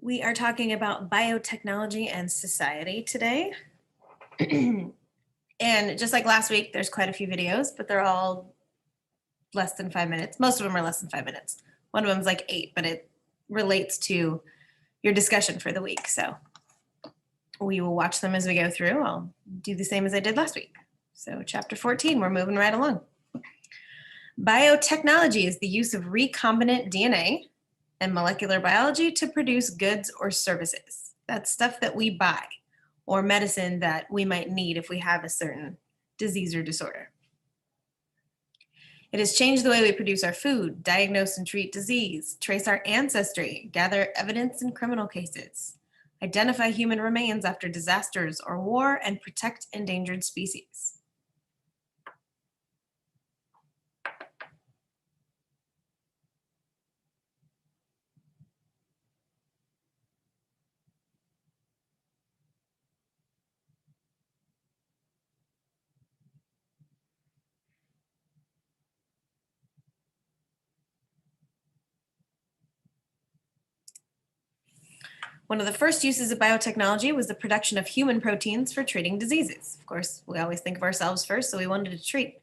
We are talking about biotechnology and society today. And just like last week, there's quite a few videos, but they're all less than 5 minutes. Most of them are less than 5 minutes. One of them is like 8, but it relates to your discussion for the week. So we will watch them as we go through. I'll do the same as I did last week. So chapter 14, we're moving right along. Biotechnology is the use of recombinant DNA and molecular biology to produce goods or services. That's stuff that we buy or medicine that we might need if we have a certain disease or disorder. It has changed the way we produce our food, diagnose and treat disease, trace our ancestry, gather evidence in criminal cases, identify human remains after disasters or war, and protect endangered species. One of the first uses of biotechnology was the production of human proteins for treating diseases. Of course, we always think of ourselves first, so we wanted to treat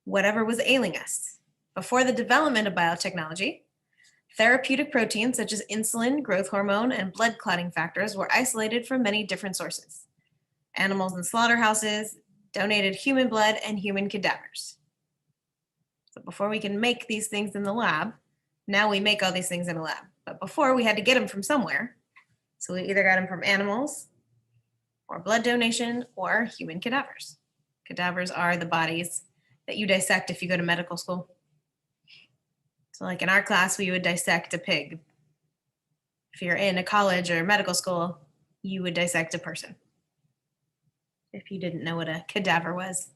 whatever was ailing us. Before the development of biotechnology, therapeutic proteins such as insulin, growth hormone, and blood clotting factors were isolated from many different sources. Animals in slaughterhouses donated human blood and human cadavers. So before we can make these things in the lab, now we make all these things in a lab. But before, we had to get them from somewhere. So we either got them from animals or blood donation or human cadavers. Cadavers are the bodies that you dissect if you go to medical school. So like in our class, we would dissect a pig. If you're in a college or medical school, you would dissect a person. If you didn't know what a cadaver was.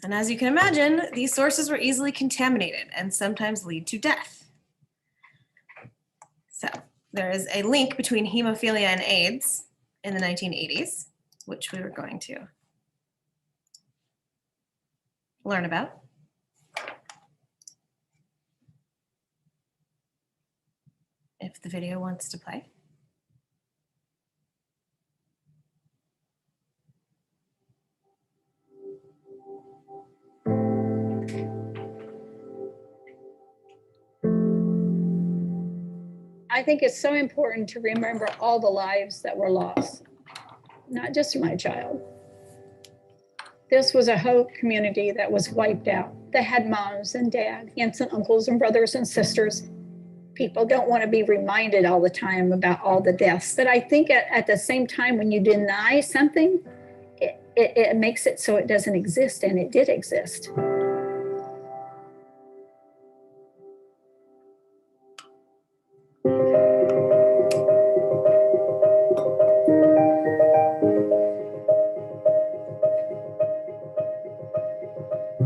And as you can imagine, these sources were easily contaminated and sometimes lead to death. So there is a link between hemophilia and AIDS in the 1980s, which we were going to learn about. If the video wants to play. I think it's so important to remember all the lives that were lost, not just my child. This was a whole community that was wiped out. They had moms and dads, aunts and uncles and brothers and sisters. People don't want to be reminded all the time about all the deaths. But I think at the same time, when you deny something, it makes it so it doesn't exist, and it did exist.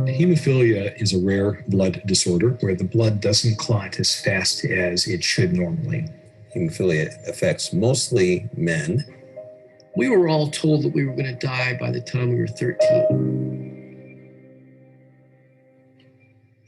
Hemophilia is a rare blood disorder where the blood doesn't clot as fast as it should normally. Hemophilia affects mostly men. We were all told that we were going to die by the time we were 13.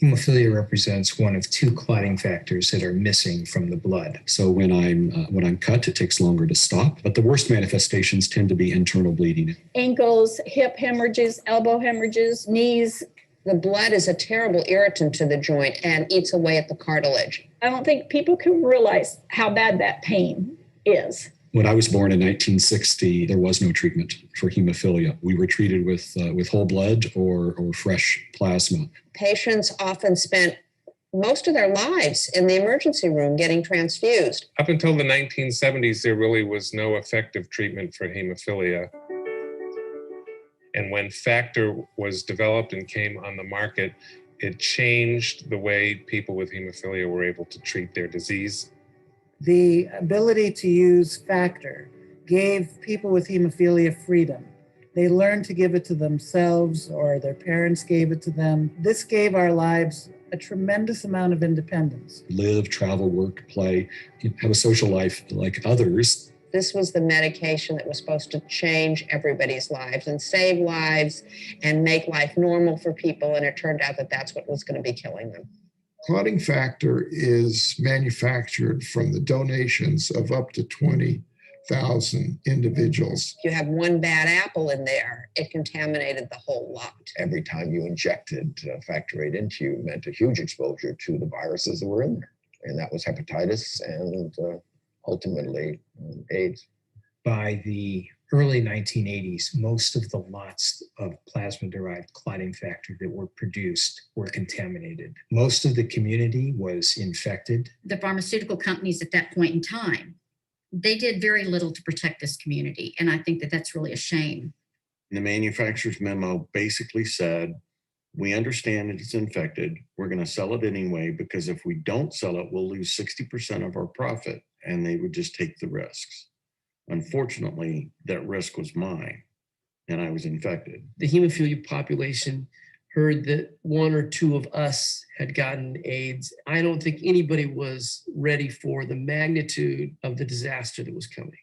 Hemophilia represents one of 2 clotting factors that are missing from the blood. So when I'm cut, it takes longer to stop, but the worst manifestations tend to be internal bleeding. Ankles, hip hemorrhages, elbow hemorrhages, knees. The blood is a terrible irritant to the joint and eats away at the cartilage. I don't think people can realize how bad that pain is. When I was born in 1960, there was no treatment for hemophilia. We were treated with whole blood or fresh plasma. Patients often spent most of their lives in the emergency room getting transfused. Up until the 1970s, there really was no effective treatment for hemophilia. And when Factor was developed and came on the market, it changed the way people with hemophilia were able to treat their disease. The ability to use Factor gave people with hemophilia freedom. They learned to give it to themselves or their parents gave it to them. This gave our lives a tremendous amount of independence. Live, travel, work, play, have a social life like others. This was the medication that was supposed to change everybody's lives and save lives and make life normal for people. And it turned out that that's what was going to be killing them. Clotting factor is manufactured from the donations of up to 20,000 individuals. If you have one bad apple in there, it contaminated the whole lot. Every time you injected factor VIII into you meant a huge exposure to the viruses that were in there. And that was hepatitis and ultimately AIDS. By the early 1980s, most of the lots of plasma-derived clotting factor that were produced were contaminated. Most of the community was infected. The pharmaceutical companies at that point in time, they did very little to protect this community. And I think that that's really a shame. The manufacturer's memo basically said, we understand that it's infected. We're going to sell it anyway, because if we don't sell it, we'll lose 60% of our profit, and they would just take the risks. Unfortunately, that risk was mine, and I was infected. The hemophilia population heard that one or two of us had gotten AIDS. I don't think anybody was ready for the magnitude of the disaster that was coming.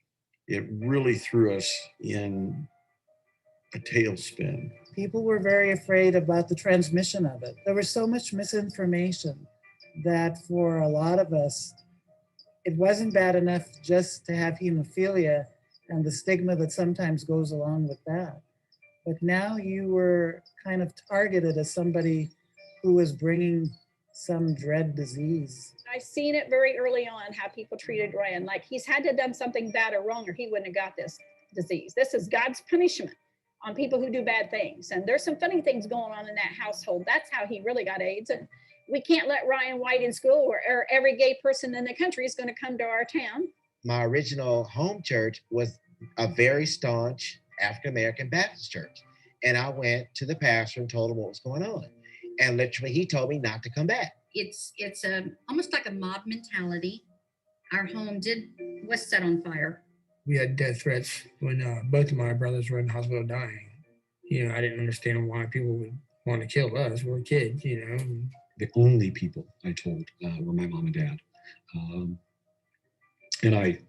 It really threw us in a tailspin. People were very afraid about the transmission of it. There was so much misinformation that for a lot of us, it wasn't bad enough just to have hemophilia and the stigma that sometimes goes along with that. But now you were kind of targeted as somebody who was bringing some dread disease. I've seen it very early on how people treated Ryan. Like he's had to have done something bad or wrong or he wouldn't have got this disease. This is God's punishment on people who do bad things. And there's some funny things going on in that household. That's how he really got AIDS. And we can't let Ryan White in school where every gay person in the country is going to come to our town. My original home church was a very staunch African-American Baptist church. And I went to the pastor and told him what was going on. And literally he told me not to come back. It's almost like a mob mentality. Our home was set on fire. We had death threats when both of my brothers were in the hospital dying. You know, I didn't understand why people would want to kill us. We were kids, you know. The only people I told were my mom and dad. And I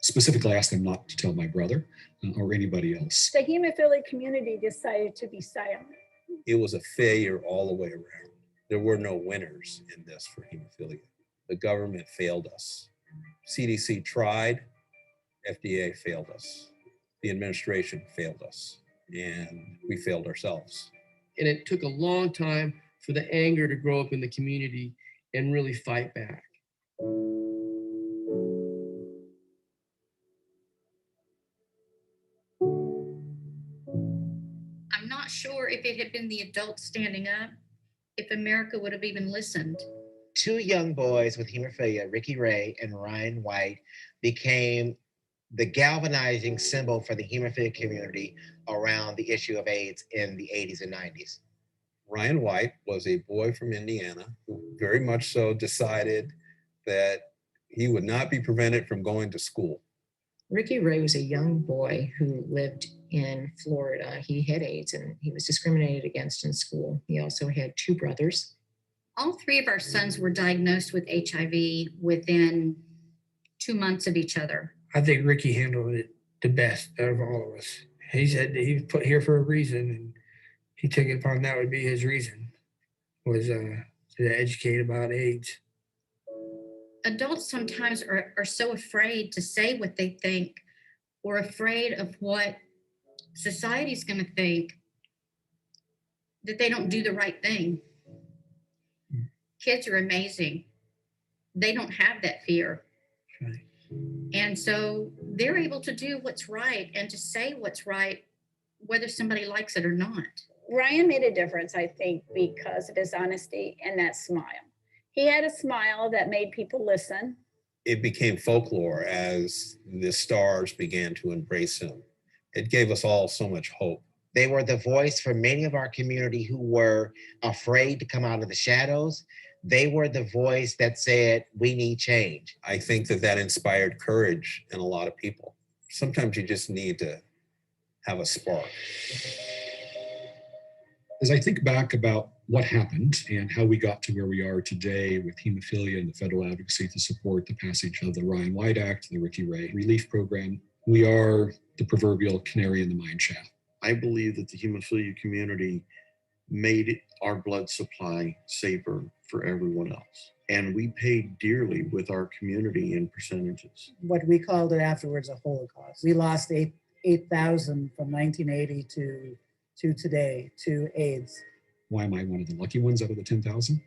specifically asked them not to tell my brother or anybody else. The hemophilia community decided to be silent. It was a failure all the way around. There were no winners in this for hemophilia. The government failed us. CDC tried, FDA failed us. The administration failed us, and we failed ourselves. And it took a long time for the anger to grow up in the community and really fight back. I'm not sure if it had been the adults standing up, if America would have even listened. Two young boys with hemophilia, Ricky Ray and Ryan White, became the galvanizing symbol for the hemophilia community around the issue of AIDS in the 80s and 90s. Ryan White was a boy from Indiana who very much so decided that he would not be prevented from going to school. Ricky Ray was a young boy who lived in Florida. He had AIDS and he was discriminated against in school. He also had two brothers. All three of our sons were diagnosed with HIV within 2 months of each other. I think Ricky handled it the best out of all of us. He said that he was put here for a reason, and he took it upon that would be his reason, was to educate about AIDS. Adults sometimes are so afraid to say what they think or afraid of what society's going to think that they don't do the right thing. Kids are amazing. They don't have that fear. Right. And so they're able to do what's right and to say what's right, whether somebody likes it or not. Ryan made a difference, I think, because of his honesty and that smile. He had a smile that made people listen. It became folklore as the stars began to embrace him. It gave us all so much hope. They were the voice for many of our community who were afraid to come out of the shadows. They were the voice that said, we need change. I think that inspired courage in a lot of people. Sometimes you just need to have a spark. As I think back about what happened and how we got to where we are today with hemophilia and the federal advocacy to support the passage of the Ryan White Act, the Ricky Ray Relief Program, we are the proverbial canary in the mine shaft. I believe that the hemophilia community made our blood supply safer for everyone else. And we paid dearly with our community in percentages. What we called it afterwards a Holocaust. We lost 8,000 from 1980 to today to AIDS. Why am I one of the lucky ones out of the 10,000?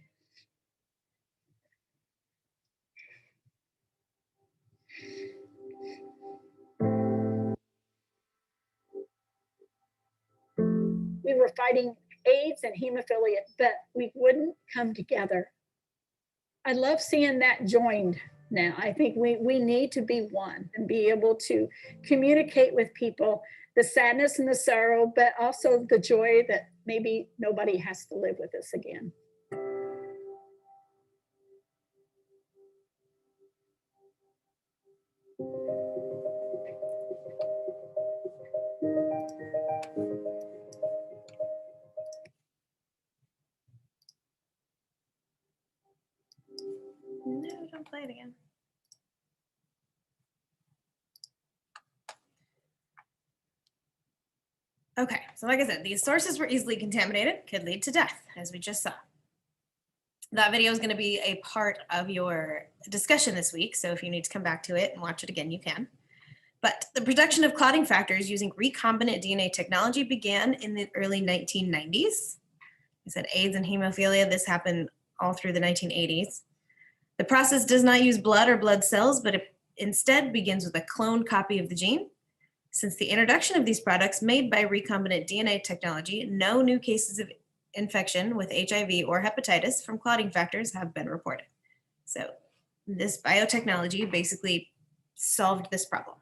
We were fighting AIDS and hemophilia, but we wouldn't come together. I love seeing that joined now. I think we need to be one and be able to communicate with people the sadness and the sorrow, but also the joy that maybe nobody has to live with us again. No, don't play it again. Okay, so like I said, these sources were easily contaminated, could lead to death, as we just saw. That video is going to be a part of your discussion this week, so if you need to come back to it and watch it again, you can. But the production of clotting factors using recombinant DNA technology began in the early 1990s. I said AIDS and hemophilia, this happened all through the 1980s. The process does not use blood or blood cells, but it instead begins with a cloned copy of the gene. Since the introduction of these products made by recombinant DNA technology, no new cases of infection with HIV or hepatitis from clotting factors have been reported. So this biotechnology basically solved this problem.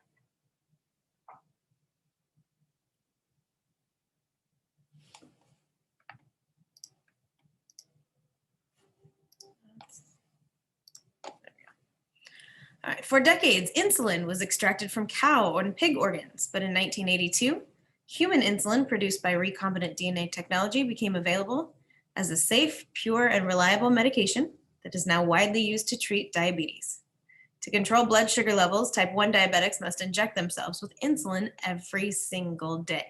All right, for decades, insulin was extracted from cow and pig organs, but in 1982, human insulin produced by recombinant DNA technology became available as a safe, pure, and reliable medication that is now widely used to treat diabetes. To control blood sugar levels, type 1 diabetics must inject themselves with insulin every single day.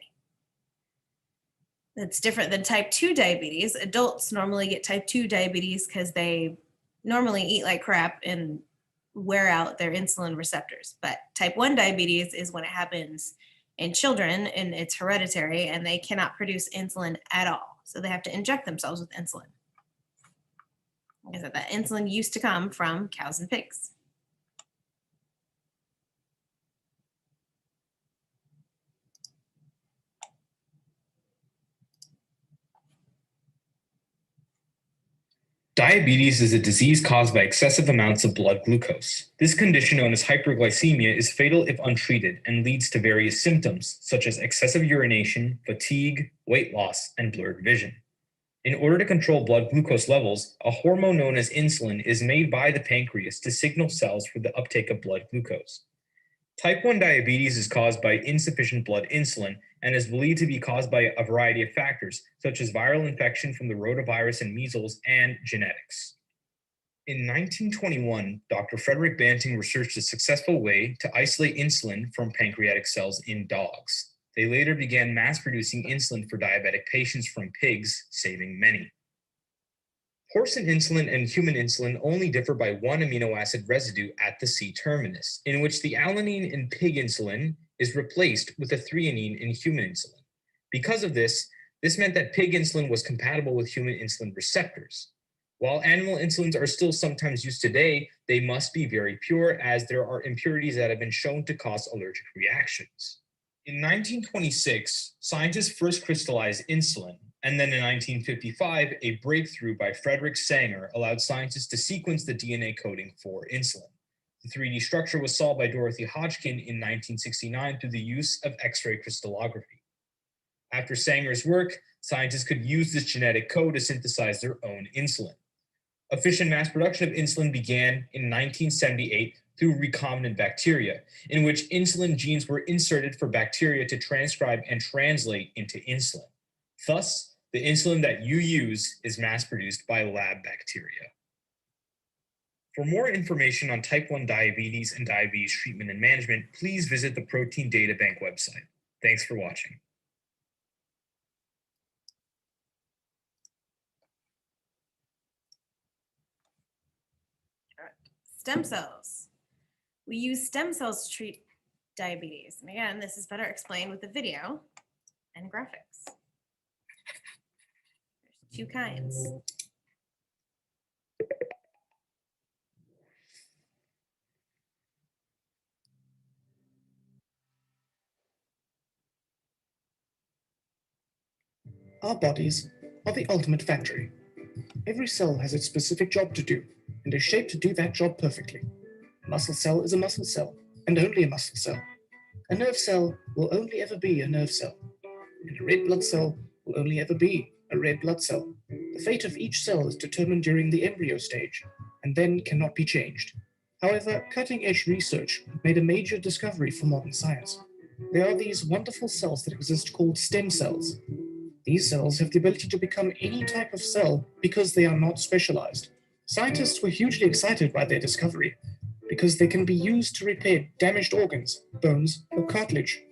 That's different than type 2 diabetes. Adults normally get type 2 diabetes because they normally eat like crap and wear out their insulin receptors. But type 1 diabetes is when it happens in children and it's hereditary and they cannot produce insulin at all. So they have to inject themselves with insulin. Like I said, that insulin used to come from cows and pigs. Diabetes is a disease caused by excessive amounts of blood glucose. This condition, known as hyperglycemia, is fatal if untreated and leads to various symptoms, such as excessive urination, fatigue, weight loss, and blurred vision. In order to control blood glucose levels, a hormone known as insulin is made by the pancreas to signal cells for the uptake of blood glucose. Type 1 diabetes is caused by insufficient blood insulin and is believed to be caused by a variety of factors, such as viral infection from the rotavirus and measles and genetics. In 1921, Dr. Frederick Banting researched a successful way to isolate insulin from pancreatic cells in dogs. They later began mass-producing insulin for diabetic patients from pigs, saving many. Porcine insulin and human insulin only differ by one amino acid residue at the C terminus, in which the alanine in pig insulin is replaced with a threonine in human insulin. Because of this meant that pig insulin was compatible with human insulin receptors. While animal insulins are still sometimes used today, they must be very pure, as there are impurities that have been shown to cause allergic reactions. In 1926, scientists first crystallized insulin, and then in 1955, a breakthrough by Frederick Sanger allowed scientists to sequence the DNA coding for insulin. The 3D structure was solved by Dorothy Hodgkin in 1969 through the use of X-ray crystallography. After Sanger's work, scientists could use this genetic code to synthesize their own insulin. Efficient mass production of insulin began in 1978 through recombinant bacteria, in which insulin genes were inserted for bacteria to transcribe and translate into insulin. Thus, The insulin that you use is mass-produced by lab bacteria. For more information on type 1 diabetes and diabetes treatment and management, please visit the Protein Data Bank website. Thanks for watching. Stem cells. We use stem cells to treat diabetes. And again, this is better explained with a video and graphics. There's two kinds. Our bodies are the ultimate factory. Every cell has its specific job to do and is shaped to do that job perfectly. A muscle cell is a muscle cell and only a muscle cell. A nerve cell will only ever be a nerve cell. And a red blood cell will only ever be a red blood cell. The fate of each cell is determined during the embryo stage and then cannot be changed. However, cutting-edge research made a major discovery for modern science. There are these wonderful cells that exist called stem cells. These cells have the ability to become any type of cell because they are not specialized. Scientists were hugely excited by their discovery because they can be used to repair damaged organs, bones, or cartilage.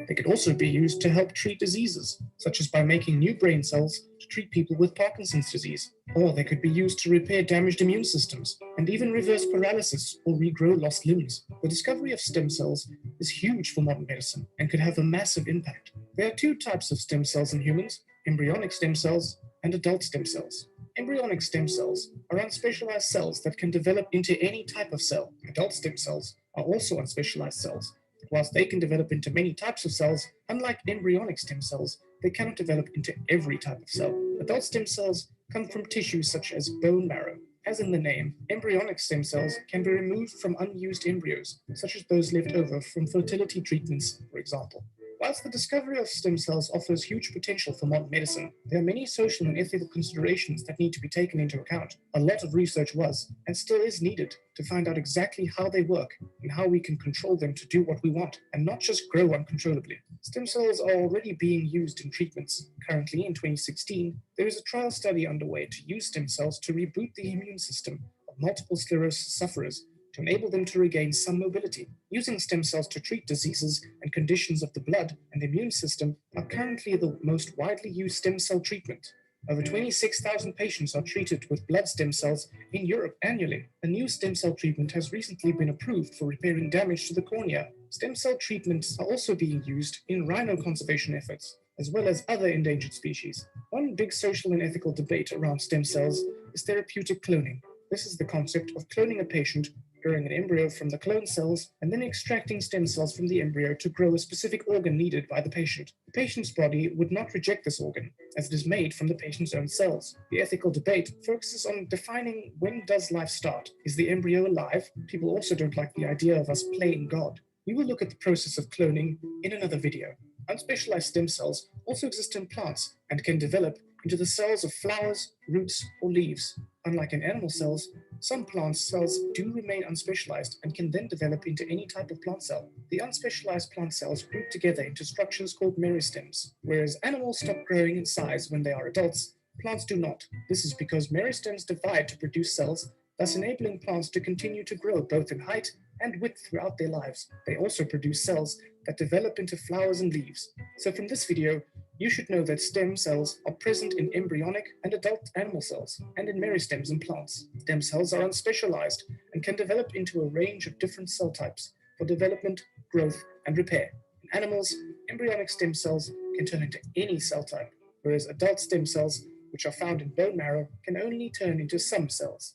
They could also be used to help treat diseases, such as by making new brain cells to treat people with Parkinson's disease. Or they could be used to repair damaged immune systems and even reverse paralysis or regrow lost limbs. The discovery of stem cells is huge for modern medicine and could have a massive impact. There are two types of stem cells in humans: embryonic stem cells and adult stem cells. Embryonic stem cells are unspecialized cells that can develop into any type of cell. Adult stem cells are also unspecialized cells. Whilst they can develop into many types of cells, unlike embryonic stem cells, they cannot develop into every type of cell. Adult stem cells come from tissues such as bone marrow. As in the name, embryonic stem cells can be removed from unused embryos, such as those left over from fertility treatments, for example. Whilst the discovery of stem cells offers huge potential for modern medicine, there are many social and ethical considerations that need to be taken into account. A lot of research was, and still is, needed to find out exactly how they work and how we can control them to do what we want and not just grow uncontrollably. Stem cells are already being used in treatments. Currently, in 2016, there is a trial study underway to use stem cells to reboot the immune system of multiple sclerosis sufferers to enable them to regain some mobility. Using stem cells to treat diseases and conditions of the blood and immune system are currently the most widely used stem cell treatment. Over 26,000 patients are treated with blood stem cells in Europe annually. A new stem cell treatment has recently been approved for repairing damage to the cornea. Stem cell treatments are also being used in rhino conservation efforts, as well as other endangered species. One big social and ethical debate around stem cells is therapeutic cloning. This is the concept of cloning a patient, growing an embryo from the clone cells, and then extracting stem cells from the embryo to grow a specific organ needed by the patient. The patient's body would not reject this organ, as it is made from the patient's own cells. The ethical debate focuses on defining, when does life start? Is the embryo alive? People also don't like the idea of us playing God. We will look at the process of cloning in another video. Unspecialized stem cells also exist in plants and can develop into the cells of flowers, roots, or leaves. Unlike in animal cells, some plant cells do remain unspecialized and can then develop into any type of plant cell. The unspecialized plant cells group together into structures called meristems. Whereas animals stop growing in size when they are adults, plants do not. This is because meristems divide to produce cells, thus enabling plants to continue to grow both in height and width throughout their lives. They also produce cells that develop into flowers and leaves. So from this video, you should know that stem cells are present in embryonic and adult animal cells, and in meristems in plants. Stem cells are unspecialized and can develop into a range of different cell types for development, growth, and repair. In animals, embryonic stem cells can turn into any cell type, whereas adult stem cells, which are found in bone marrow, can only turn into some cells.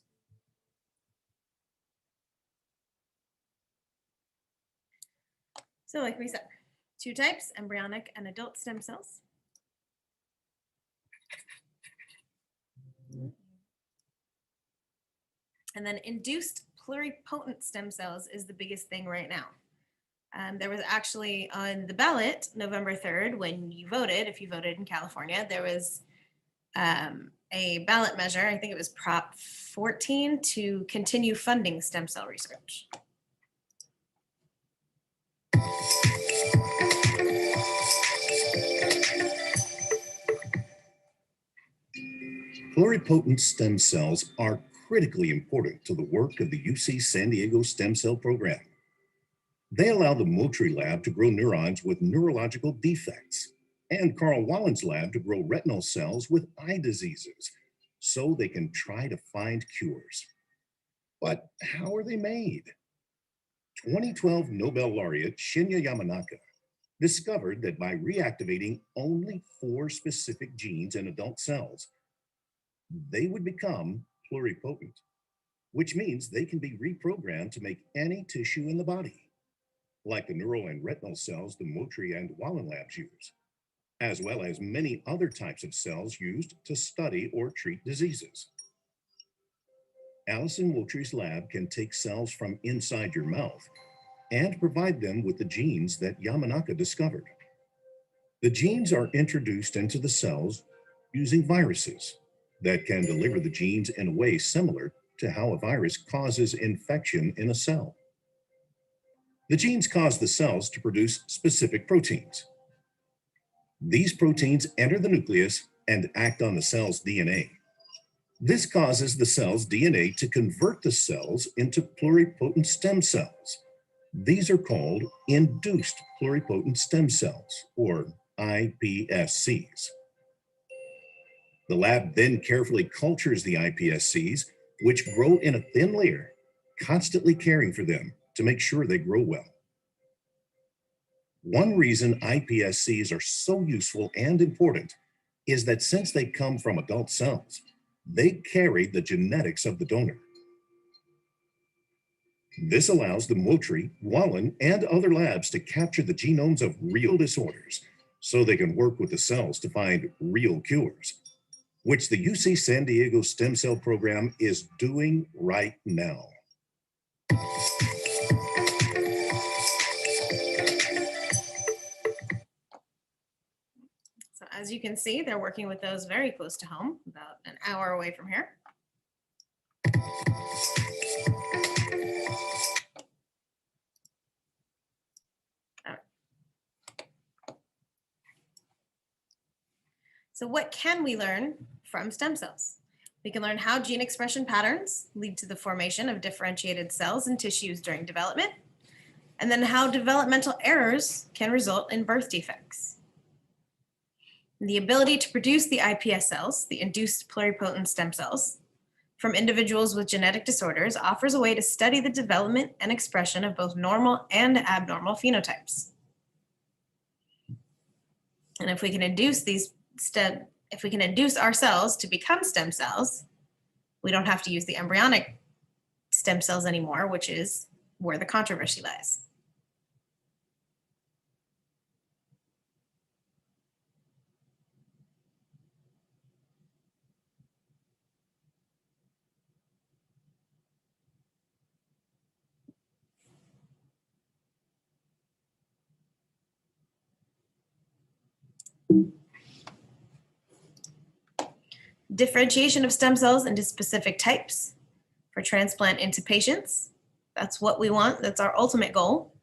So like we said, two types, embryonic and adult stem cells. And then induced pluripotent stem cells is the biggest thing right now. There was actually on the ballot November 3rd, when you voted, if you voted in California, there was a ballot measure, I think it was Prop 14, to continue funding stem cell research. Pluripotent stem cells are critically important to the work of the UC San Diego stem cell program. They allow the Motri lab to grow neurons with neurological defects, and Carl Wallen's lab to grow retinal cells with eye diseases, so they can try to find cures. But how are they made? 2012 Nobel laureate Shinya Yamanaka discovered that by reactivating only 4 specific genes in adult cells, they would become pluripotent, which means they can be reprogrammed to make any tissue in the body, like the neural and retinal cells the Motri and Wallen labs use, as well as many other types of cells used to study or treat diseases. Alison Motri's lab can take cells from inside your mouth and provide them with the genes that Yamanaka discovered. The genes are introduced into the cells using viruses that can deliver the genes in a way similar to how a virus causes infection in a cell. The genes cause the cells to produce specific proteins. These proteins enter the nucleus and act on the cell's DNA. This causes the cell's DNA to convert the cells into pluripotent stem cells. These are called induced pluripotent stem cells, or iPSCs. The lab then carefully cultures the iPSCs, which grow in a thin layer, constantly caring for them to make sure they grow well. One reason iPSCs are so useful and important is that since they come from adult cells, they carry the genetics of the donor. This allows the Motri, Wallen, and other labs to capture the genomes of real disorders so they can work with the cells to find real cures, which the UC San Diego stem cell program is doing right now. So as you can see, they're working with those very close to home, about an hour away from here. So what can we learn from stem cells? We can learn how gene expression patterns lead to the formation of differentiated cells and tissues during development, and then how developmental errors can result in birth defects. The ability to produce the iPS cells, the induced pluripotent stem cells, from individuals with genetic disorders offers a way to study the development and expression of both normal and abnormal phenotypes. And if we can induce our cells to become stem cells, we don't have to use the embryonic stem cells anymore, which is where the controversy lies. Differentiation of stem cells into specific types for transplant into patients. That's what we want. That's our ultimate goal.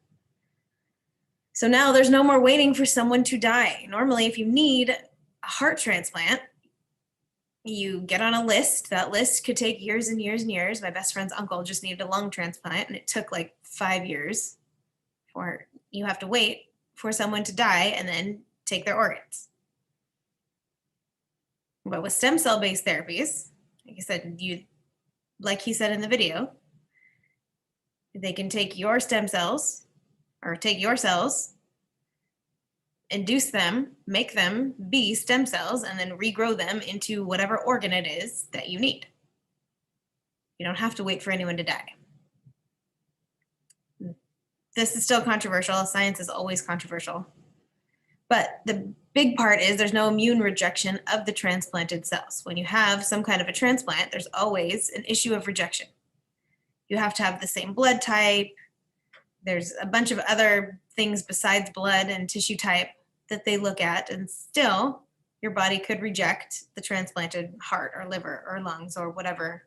So now there's no more waiting for someone to die. Normally, if you need a heart transplant, you get on a list. That list could take years and years and years. My best friend's uncle just needed a lung transplant, and it took like 5 years for you have to wait for someone to die and then take their organs. But with stem cell based therapies, like I said, like he said in the video, they can take your stem cells or take your cells, induce them, make them be stem cells, and then regrow them into whatever organ it is that you need. You don't have to wait for anyone to die. This is still controversial. Science is always controversial. But the big part is there's no immune rejection of the transplanted cells. When you have some kind of a transplant, there's always an issue of rejection. You have to have the same blood type. There's a bunch of other things besides blood and tissue type that they look at, and still your body could reject the transplanted heart or liver or lungs or whatever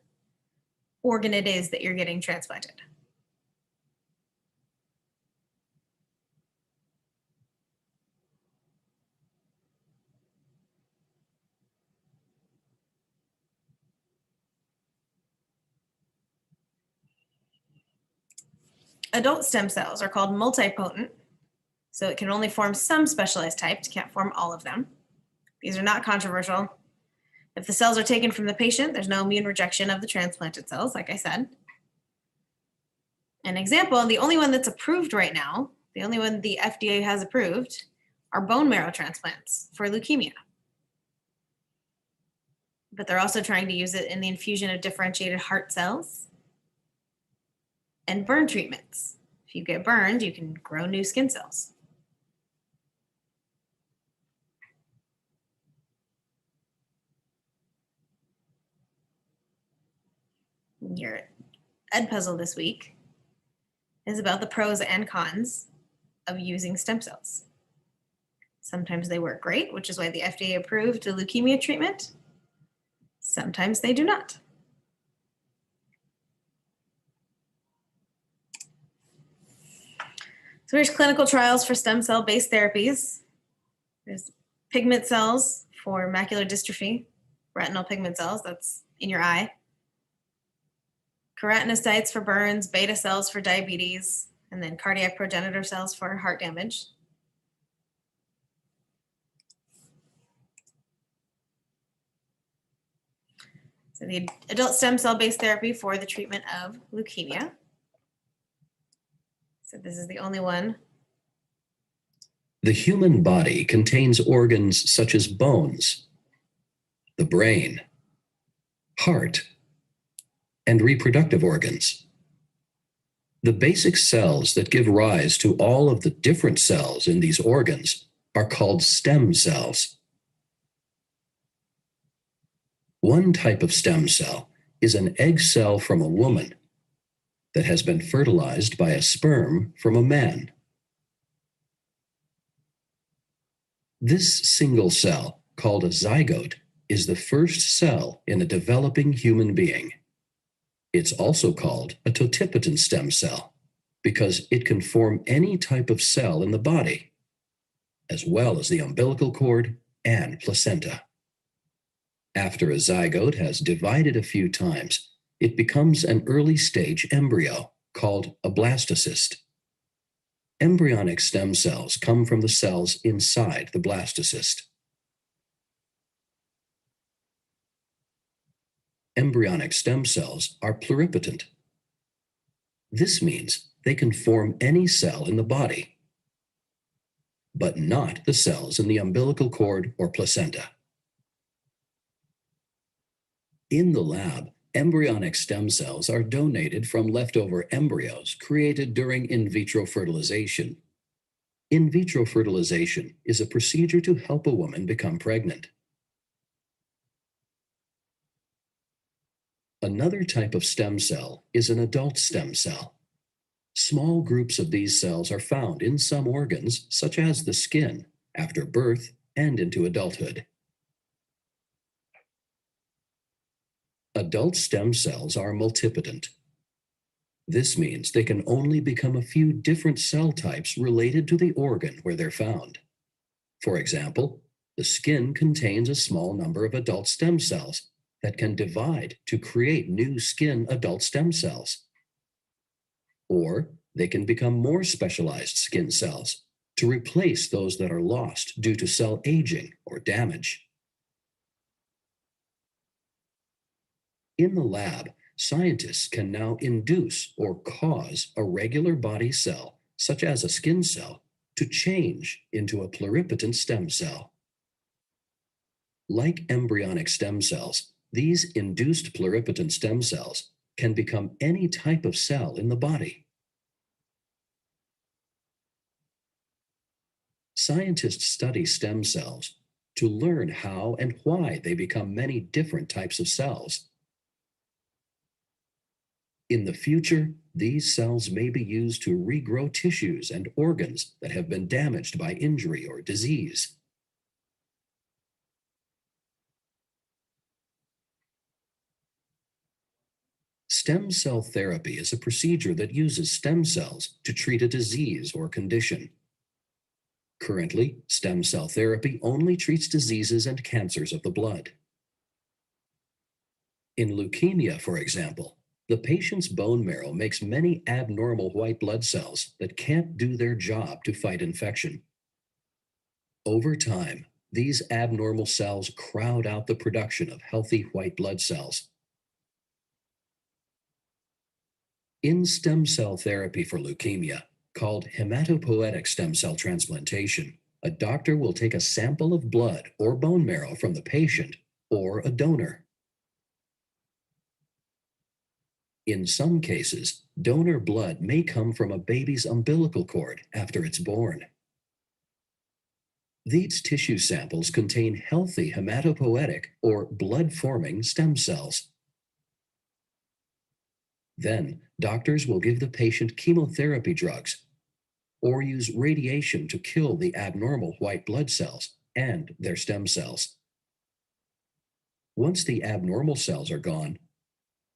organ it is that you're getting transplanted. adult stem cells are called multipotent, so it can only form some specialized types, can't form all of them. These are not controversial. If the cells are taken from the patient, there's no immune rejection of the transplanted cells, like I said. An example, the only one that's approved right now, the only one the FDA has approved, are bone marrow transplants for leukemia. But they're also trying to use it in the infusion of differentiated heart cells and burn treatments. If you get burned, you can grow new skin cells. Your Ed puzzle this week is about the pros and cons of using stem cells. Sometimes they work great, which is why the FDA approved the leukemia treatment. Sometimes they do not. So here's clinical trials for stem cell-based therapies. There's pigment cells for macular dystrophy, retinal pigment cells, that's in your eye. Keratinocytes for burns, beta cells for diabetes, and then cardiac progenitor cells for heart damage. So the adult stem cell-based therapy for the treatment of leukemia. So this is the only one. The human body contains organs such as bones, the brain, heart, and reproductive organs. The basic cells that give rise to all of the different cells in these organs are called stem cells. One type of stem cell is an egg cell from a woman that has been fertilized by a sperm from a man. This single cell, called a zygote, is the first cell in a developing human being. It's also called a totipotent stem cell because it can form any type of cell in the body, as well as the umbilical cord and placenta. After a zygote has divided a few times, it becomes an early stage embryo called a blastocyst. Embryonic stem cells come from the cells inside the blastocyst. Embryonic stem cells are pluripotent. This means they can form any cell in the body, but not the cells in the umbilical cord or placenta. In the lab, embryonic stem cells are donated from leftover embryos created during in vitro fertilization. In vitro fertilization is a procedure to help a woman become pregnant. Another type of stem cell is an adult stem cell. Small groups of these cells are found in some organs, such as the skin, after birth and into adulthood. Adult stem cells are multipotent. This means they can only become a few different cell types related to the organ where they're found. For example, the skin contains a small number of adult stem cells that can divide to create new skin adult stem cells. Or they can become more specialized skin cells to replace those that are lost due to cell aging or damage. In the lab, scientists can now induce or cause a regular body cell, such as a skin cell, to change into a pluripotent stem cell. Like embryonic stem cells, these induced pluripotent stem cells can become any type of cell in the body. Scientists study stem cells to learn how and why they become many different types of cells. In the future, these cells may be used to regrow tissues and organs that have been damaged by injury or disease. Stem cell therapy is a procedure that uses stem cells to treat a disease or condition. Currently, stem cell therapy only treats diseases and cancers of the blood. In leukemia, for example, The patient's bone marrow makes many abnormal white blood cells that can't do their job to fight infection. Over time, these abnormal cells crowd out the production of healthy white blood cells. In stem cell therapy for leukemia, called hematopoietic stem cell transplantation, a doctor will take a sample of blood or bone marrow from the patient or a donor. In some cases, donor blood may come from a baby's umbilical cord after it's born. These tissue samples contain healthy hematopoietic or blood-forming stem cells. Then, doctors will give the patient chemotherapy drugs or use radiation to kill the abnormal white blood cells and their stem cells. Once the abnormal cells are gone,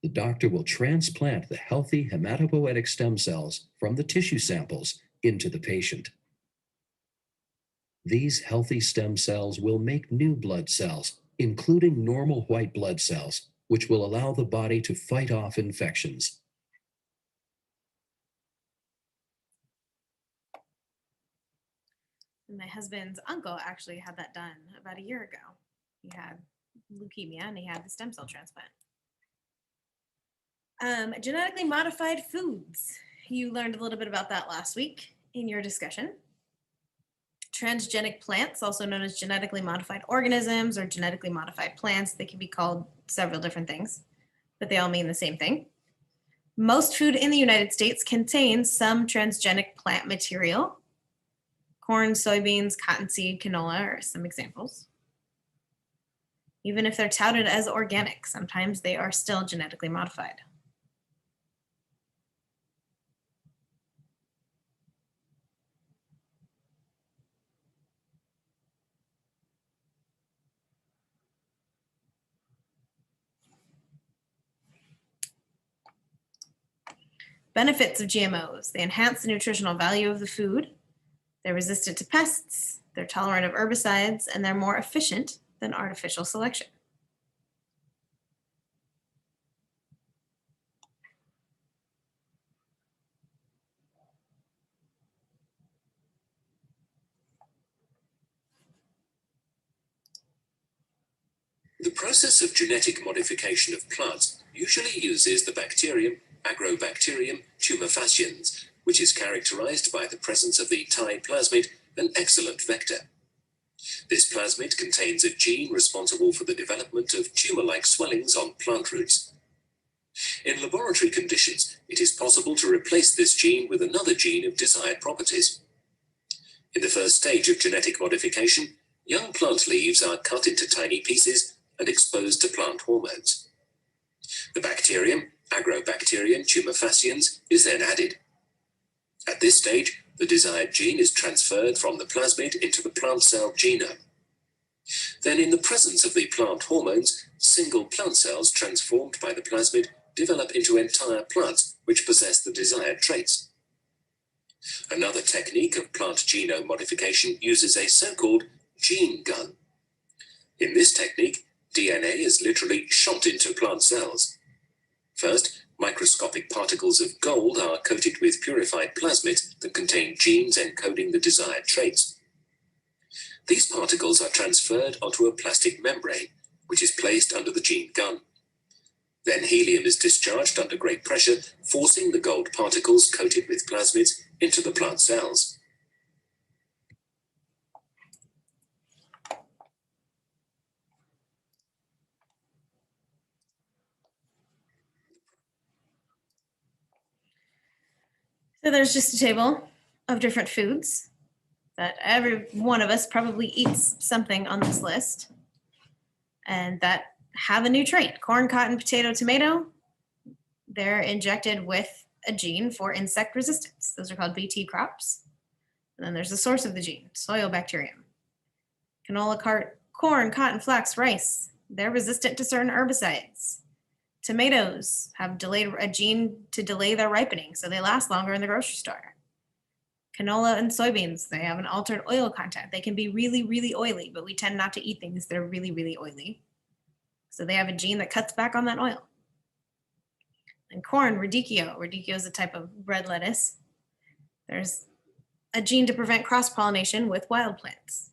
the doctor will transplant the healthy hematopoietic stem cells from the tissue samples into the patient. These healthy stem cells will make new blood cells, including normal white blood cells, which will allow the body to fight off infections. My husband's uncle actually had that done about a year ago. He had leukemia and he had the stem cell transplant. Genetically modified foods. You learned a little bit about that last week in your discussion. Transgenic plants, also known as genetically modified organisms or genetically modified plants, they can be called several different things, but they all mean the same thing. Most food in the United States contains some transgenic plant material. Corn, soybeans, cottonseed, canola are some examples. Even if they're touted as organic, sometimes they are still genetically modified. Benefits of GMOs. They enhance the nutritional value of the food. They're resistant to pests, they're tolerant of herbicides, and they're more efficient than artificial selection. The process of genetic modification of plants usually uses the bacterium Agrobacterium tumefaciens, which is characterized by the presence of the Thai plasmid, an excellent vector. This plasmid contains a gene responsible for the development of tumor-like swellings on plant roots. In laboratory conditions, it is possible to replace this gene with another gene of desired properties. In the first stage of genetic modification, young plant leaves are cut into tiny pieces and exposed to plant hormones. The bacterium, Agrobacterium tumefaciens, is then added. At this stage, the desired gene is transferred from the plasmid into the plant cell genome. Then, in the presence of the plant hormones, single plant cells transformed by the plasmid develop into entire plants which possess the desired traits. Another technique of plant genome modification uses a so-called gene gun. In this technique, DNA is literally shot into plant cells. First, microscopic particles of gold are coated with purified plasmids that contain genes encoding the desired traits. These particles are transferred onto a plastic membrane, which is placed under the gene gun. Then helium is discharged under great pressure, forcing the gold particles coated with plasmids into the plant cells. So there's just a table of different foods that every one of us probably eats something on this list and that have a new trait. Corn, cotton, potato, tomato, they're injected with a gene for insect resistance. Those are called BT crops. And then there's the source of the gene, soil bacterium. Canola, corn, cotton, flax, rice, they're resistant to certain herbicides. Tomatoes have a gene to delay their ripening, so they last longer in the grocery store. Canola and soybeans, they have an altered oil content. They can be really, really oily, but we tend not to eat things that are really, really oily. So they have a gene that cuts back on that oil. In corn, radicchio is a type of red lettuce. There's a gene to prevent cross-pollination with wild plants.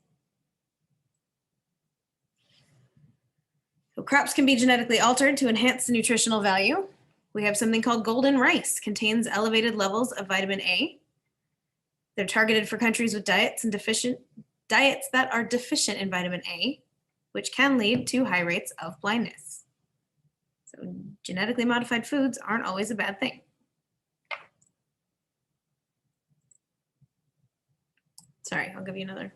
So crops can be genetically altered to enhance the nutritional value. We have something called golden rice, contains elevated levels of vitamin A. They're targeted for countries with diets that are deficient in vitamin A, which can lead to high rates of blindness. So genetically modified foods aren't always a bad thing. Sorry, I'll give you another.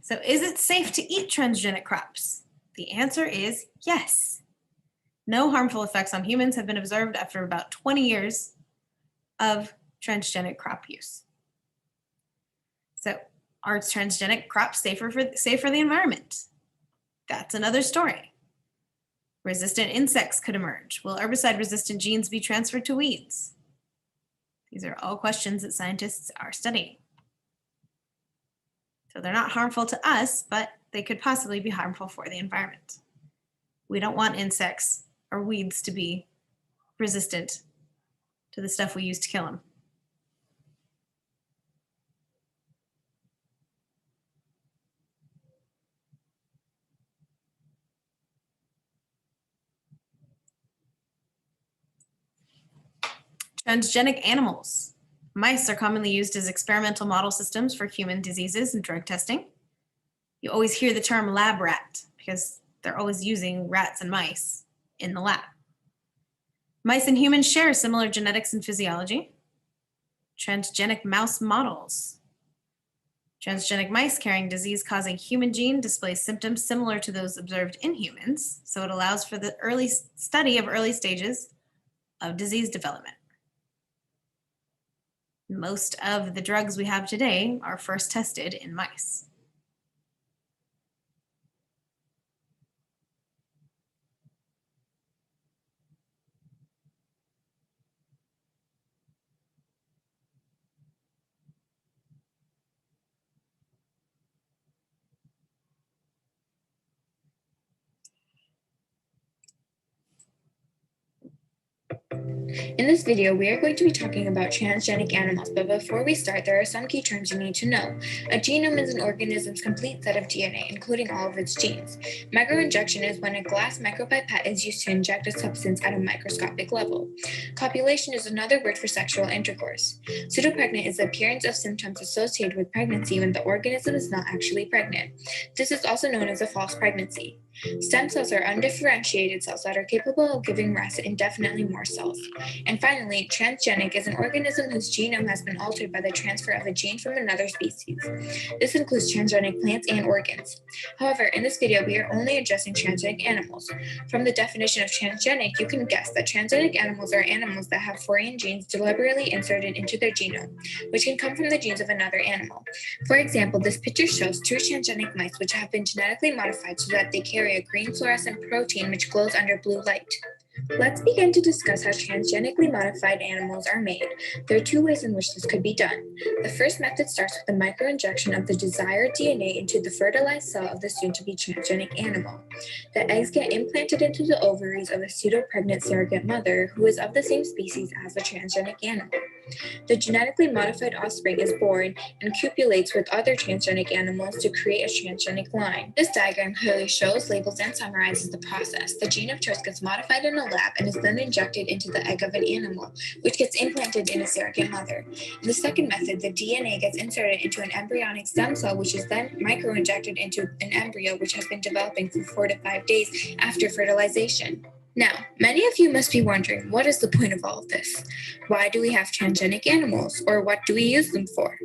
So is it safe to eat transgenic crops? The answer is yes. No harmful effects on humans have been observed after about 20 years of transgenic crop use. So are transgenic crops safe for the environment? That's another story. Resistant insects could emerge. Will herbicide-resistant genes be transferred to weeds? These are all questions that scientists are studying. So they're not harmful to us, but they could possibly be harmful for the environment. We don't want insects or weeds to be resistant to the stuff we use to kill them. Transgenic animals. Mice are commonly used as experimental model systems for human diseases and drug testing. You always hear the term lab rat because they're always using rats and mice in the lab. Mice and humans share similar genetics and physiology. Transgenic mouse models. Transgenic mice carrying disease-causing human gene displays symptoms similar to those observed in humans, so it allows for the early study of early stages of disease development. Most of the drugs we have today are first tested in mice. In this video, we are going to be talking about transgenic animals, but before we start, there are some key terms you need to know. A genome is an organism's complete set of DNA, including all of its genes. Microinjection is when a glass micropipette is used to inject a substance at a microscopic level. Copulation is another word for sexual intercourse. Pseudopregnant is the appearance of symptoms associated with pregnancy when the organism is not actually pregnant. This is also known as a false pregnancy. Stem cells are undifferentiated cells that are capable of giving rise to indefinitely more cells. And finally, transgenic is an organism whose genome has been altered by the transfer of a gene from another species. This includes transgenic plants and organs. However, in this video, we are only addressing transgenic animals. From the definition of transgenic, you can guess that transgenic animals are animals that have foreign genes deliberately inserted into their genome, which can come from the genes of another animal. For example, this picture shows two transgenic mice which have been genetically modified so that they carry a green fluorescent protein which glows under blue light. Let's begin to discuss how transgenically modified animals are made. There are two ways in which this could be done. The first method starts with the microinjection of the desired DNA into the fertilized cell of the soon-to-be transgenic animal. The eggs get implanted into the ovaries of a pseudopregnant surrogate mother who is of the same species as the transgenic animal. The genetically modified offspring is born and copulates with other transgenic animals to create a transgenic line. This diagram clearly shows, labels, and summarizes the process. The gene of choice gets modified in a lab and is then injected into the egg of an animal, which gets implanted in a surrogate mother. In the second method, the DNA gets inserted into an embryonic stem cell, which is then microinjected into an embryo, which has been developing for 4 to 5 days after fertilization. Now, many of you must be wondering, what is the point of all of this? Why do we have transgenic animals, or what do we use them for?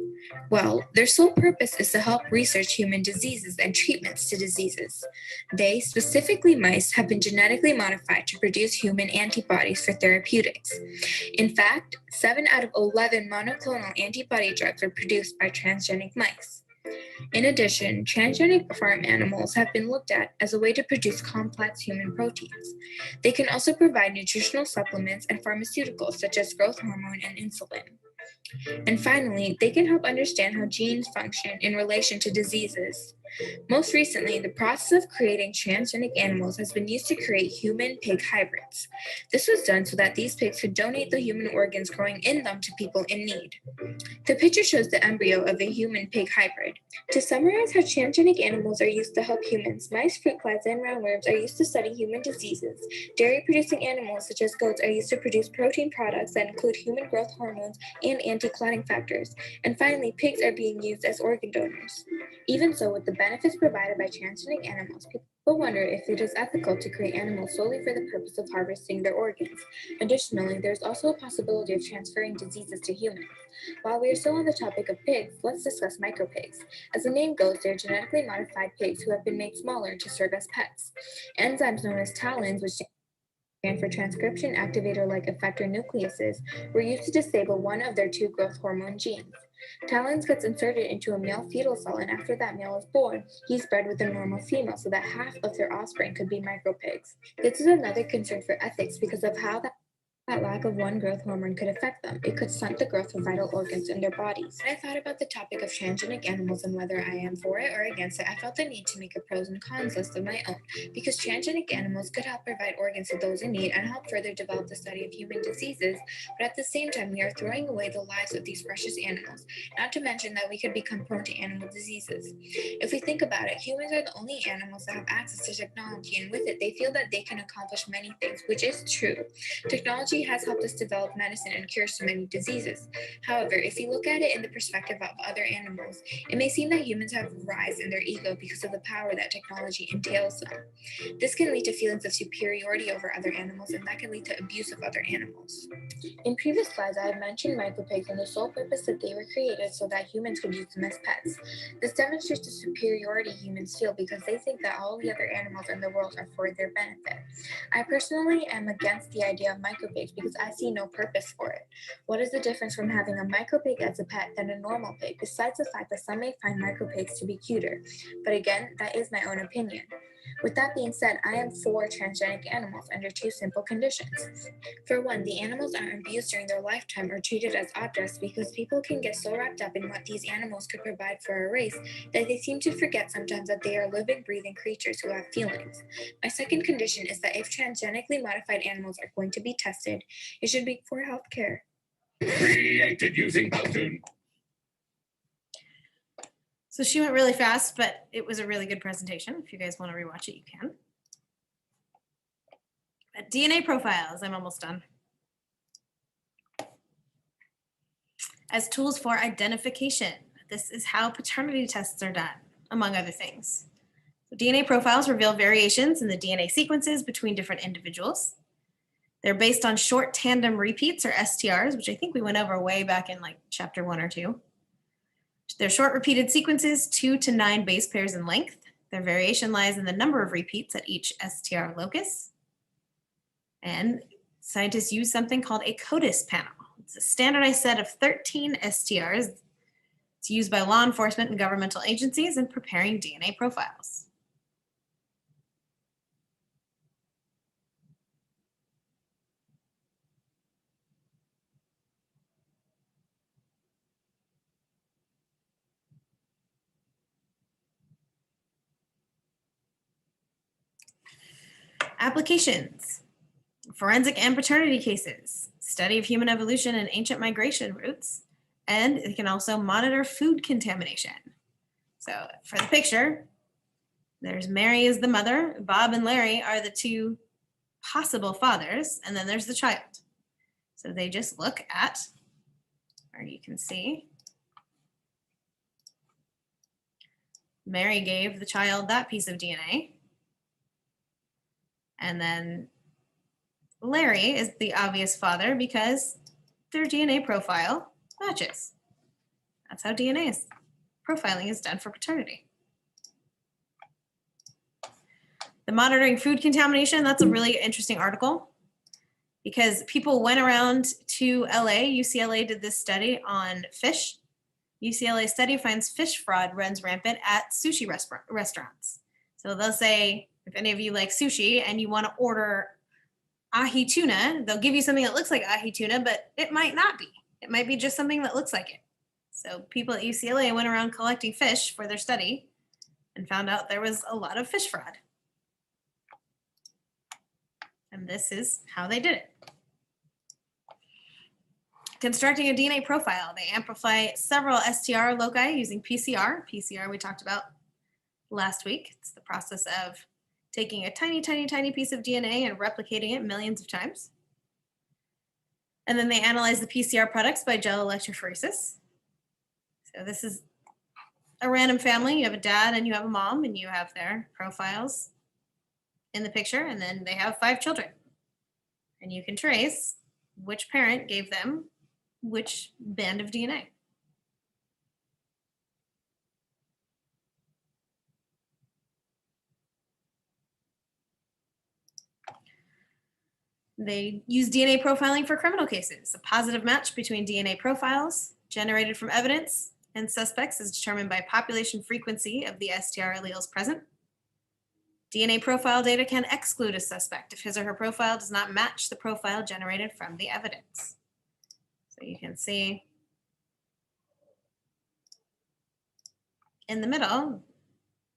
Well, their sole purpose is to help research human diseases and treatments to diseases. They, specifically mice, have been genetically modified to produce human antibodies for therapeutics. In fact, 7 out of 11 monoclonal antibody drugs were produced by transgenic mice. In addition, transgenic farm animals have been looked at as a way to produce complex human proteins. They can also provide nutritional supplements and pharmaceuticals such as growth hormone and insulin. And finally, they can help understand how genes function in relation to diseases. Most recently, the process of creating transgenic animals has been used to create human-pig hybrids. This was done so that these pigs could donate the human organs growing in them to people in need. The picture shows the embryo of a human-pig hybrid. To summarize how transgenic animals are used to help humans, mice, fruit flies, and roundworms are used to study human diseases. Dairy-producing animals such as goats are used to produce protein products that include human growth hormones and anti-clotting factors. And finally, pigs are being used as organ donors. Even so, with the benefits provided by transgenic animals, people wonder if it is ethical to create animals solely for the purpose of harvesting their organs. Additionally, there's also a possibility of transferring diseases to humans. While we are still on the topic of pigs, let's discuss micropigs. As the name goes, they're genetically modified pigs who have been made smaller to serve as pets. Enzymes known as talons, which stand for transcription activator-like effector nucleases, were used to disable one of their two growth hormone genes. Talons gets inserted into a male fetal cell, and after that male is born, he's bred with a normal female so that half of their offspring could be micropigs. This is another concern for ethics because of how that lack of one growth hormone could affect them. It could stunt the growth of vital organs in their bodies. When I thought about the topic of transgenic animals and whether I am for it or against it, I felt the need to make a pros and cons list of my own, because transgenic animals could help provide organs to those in need and help further develop the study of human diseases, but at the same time, we are throwing away the lives of these precious animals, not to mention that we could become prone to animal diseases. If we think about it, humans are the only animals that have access to technology, and with it, they feel that they can accomplish many things, which is true. Technology has helped us develop medicine and cure so many diseases. However, if you look at it in the perspective of other animals, it may seem that humans have a rise in their ego because of the power that technology entails them. This can lead to feelings of superiority over other animals, and that can lead to abuse of other animals. In previous slides, I have mentioned micropigs and the sole purpose that they were created so that humans could use them as pets. This demonstrates the superiority humans feel because they think that all the other animals in the world are for their benefit. I personally am against the idea of micropigs because I see no purpose for it. What is the difference from having a micropig as a pet than a normal pig, besides the fact that some may find micropigs to be cuter? But again, that is my own opinion. With that being said, I am for transgenic animals under two simple conditions. For one, the animals aren't abused during their lifetime or treated as objects, because people can get so wrapped up in what these animals could provide for a race that they seem to forget sometimes that they are living, breathing creatures who have feelings. My second condition is that if transgenically modified animals are going to be tested, it should be for healthcare. Created using Powtoon. So she went really fast, but it was a really good presentation. If you guys want to rewatch it, you can. But DNA profiles, I'm almost done. As tools for identification. This is how paternity tests are done, among other things. So DNA profiles reveal variations in the DNA sequences between different individuals. They're based on short tandem repeats, or STRs, which I think we went over way back in like chapter 1 or 2. They're short repeated sequences, 2 to 9 base pairs in length. Their variation lies in the number of repeats at each STR locus. And scientists use something called a CODIS panel. It's a standardized set of 13 STRs. It's used by law enforcement and governmental agencies in preparing DNA profiles. Applications: forensic and paternity cases, study of human evolution and ancient migration routes, and it can also monitor food contamination. So for the picture, there's Mary as the mother, Bob and Larry are the two possible fathers, and then there's the child. So they just look at, or you can see, Mary gave the child that piece of DNA. And then Larry is the obvious father because their DNA profile matches. That's how DNA profiling is done for paternity. The monitoring food contamination, that's a really interesting article because people went around to LA, UCLA did this study on fish, UCLA study finds fish fraud runs rampant at sushi restaurants. So they'll say, if any of you like sushi and you want to order ahi tuna, they'll give you something that looks like ahi tuna, but it might not be. It might be just something that looks like it. So people at UCLA went around collecting fish for their study and found out there was a lot of fish fraud. And this is how they did it. Constructing a DNA profile, they amplify several STR loci using PCR. PCR we talked about last week. It's the process of taking a tiny, tiny, tiny piece of DNA and replicating it millions of times. And then they analyze the PCR products by gel electrophoresis. So this is a random family. You have a dad and you have a mom, and you have their profiles in the picture, and then they have 5 children. And you can trace which parent gave them which band of DNA. They use DNA profiling for criminal cases. A positive match between DNA profiles generated from evidence and suspects is determined by population frequency of the STR alleles present. DNA profile data can exclude a suspect if his or her profile does not match the profile generated from the evidence. So you can see in the middle,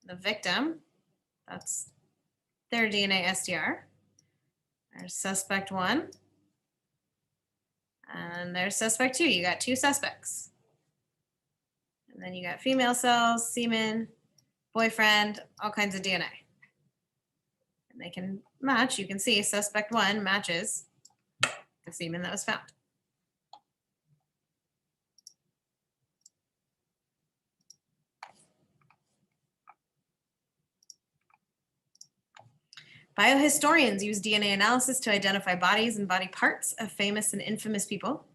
the victim, that's their DNA STR. There's suspect 1. And there's suspect 2. You got 2 suspects. And then you got female cells, semen, boyfriend, all kinds of DNA. And they can match. You can see suspect 1 matches the semen that was found. Biohistorians use DNA analysis to identify bodies and body parts of famous and infamous people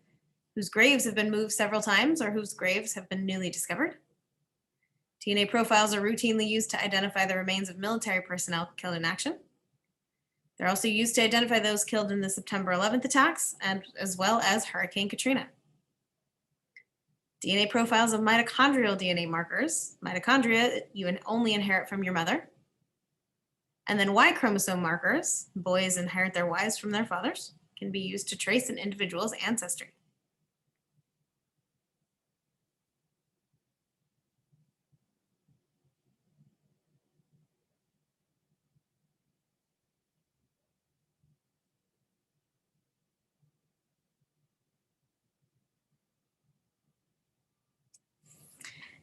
whose graves have been moved several times or whose graves have been newly discovered. DNA profiles are routinely used to identify the remains of military personnel killed in action. They're also used to identify those killed in the September 11th attacks, and as well as Hurricane Katrina. DNA profiles of mitochondrial DNA markers. Mitochondria you only inherit from your mother. And then Y chromosome markers, boys inherit their Ys from their fathers, can be used to trace an individual's ancestry.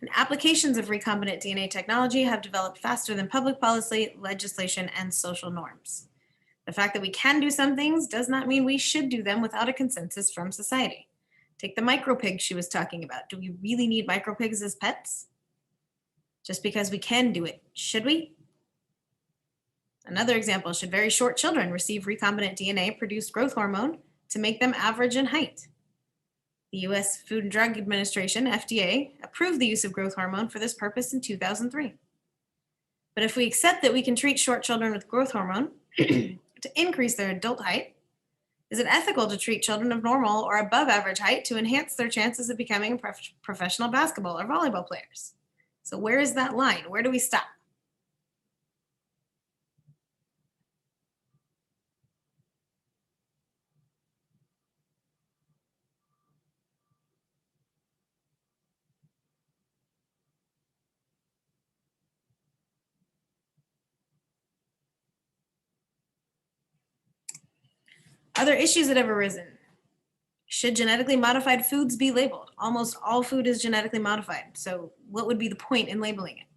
And applications of recombinant DNA technology have developed faster than public policy, legislation, and social norms. The fact that we can do some things does not mean we should do them without a consensus from society. Take the micropig she was talking about. Do we really need micropigs as pets? Just because we can do it, should we? Another example, should very short children receive recombinant DNA-produced growth hormone to make them average in height? The U.S. Food and Drug Administration, FDA, approved the use of growth hormone for this purpose in 2003. But if we accept that we can treat short children with growth hormone to increase their adult height, is it ethical to treat children of normal or above average height to enhance their chances of becoming professional basketball or volleyball players? So where is that line? Where do we stop? Other issues that have arisen. Should genetically modified foods be labeled? Almost all food is genetically modified, so what would be the point in labeling it?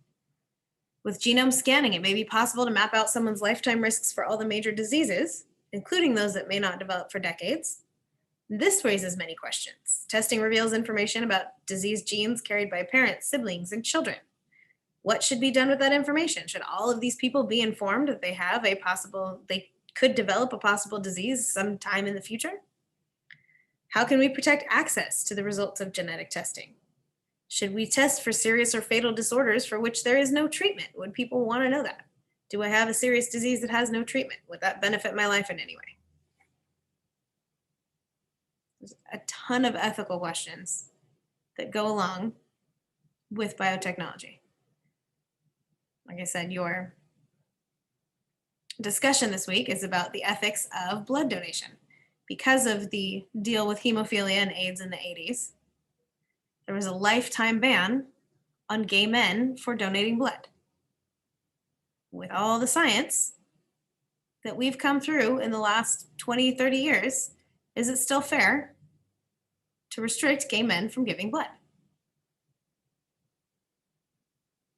With genome scanning, it may be possible to map out someone's lifetime risks for all the major diseases, including those that may not develop for decades. This raises many questions. Testing reveals information about disease genes carried by parents, siblings, and children. What should be done with that information? Should all of these people be informed that they could develop a possible disease sometime in the future? How can we protect access to the results of genetic testing? Should we test for serious or fatal disorders for which there is no treatment? Would people want to know that? Do I have a serious disease that has no treatment? Would that benefit my life in any way? There's a ton of ethical questions that go along with biotechnology. Like I said, your discussion this week is about the ethics of blood donation. Because of the deal with hemophilia and AIDS in the 80s, there was a lifetime ban on gay men for donating blood. With all the science that we've come through in the last 20, 30 years, is it still fair to restrict gay men from giving blood?